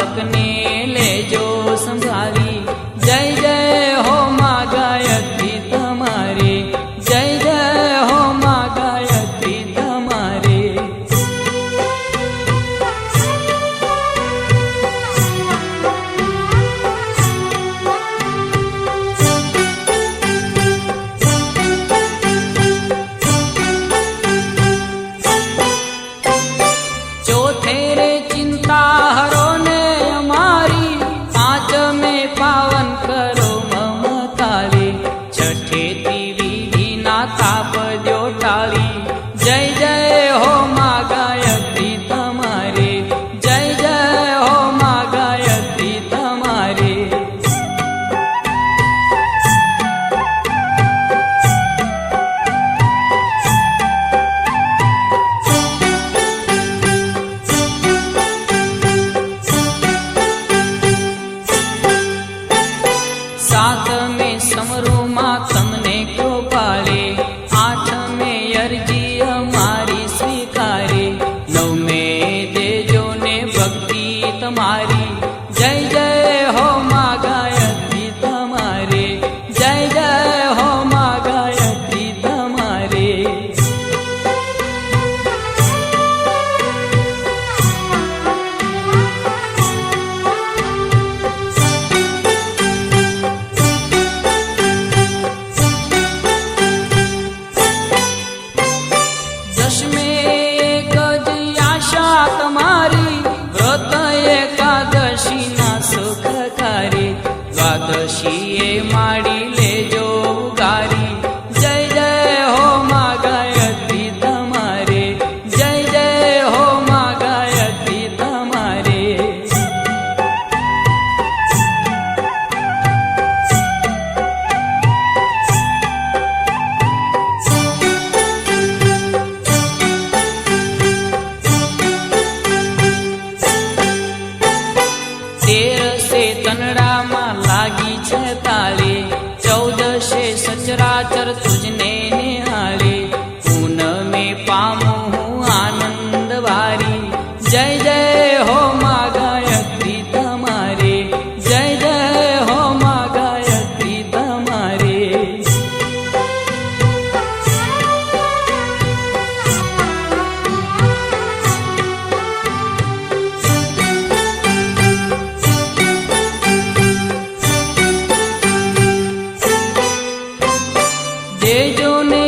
બાળકને લેજો સંભાળી જય જય હો માં ગાયત્રી તમારે જય જય હો માં ગાયત્રી તમારે ચોથે રે ચિંતા હરો ને અમારી પાંચમે પાવન કરો મમતાલી છઠ્ઠેથી વિધિના તાપ દ્યો ટાળી જય જય હો માં ગાયત્રી તમારે જય જય હો માં ગાયત્રી તમારે સાતમે સમરૂમાં તમને કૃપાળે આઠમે અરજી અમારી સ્વીકારે નવમે દેજો ને ભક્તિ તમારી જય જય હો માં ગાયત્રી તમારે જય જય હો માં ગાયત્રી તમારે દશમે એક જ આશા તમારી વ્રત એકાદશી ના સુખકારી દ્વાદશીએ માડી લેજો ઉગારી જય જય હો માં ગાયત્રી તમારે જય જય હો માં ગાયત્રી તમારે તેરસે તનડામાં લાગી છે તાળી ચૌદશે સચરાચર તુજને નિહાળે પૂનમે પામું હું આનંદ વારી જય જય હો માં ગાયત્રી તમારે જય જય હો માં ગાયત્રી તમારે દેજો ને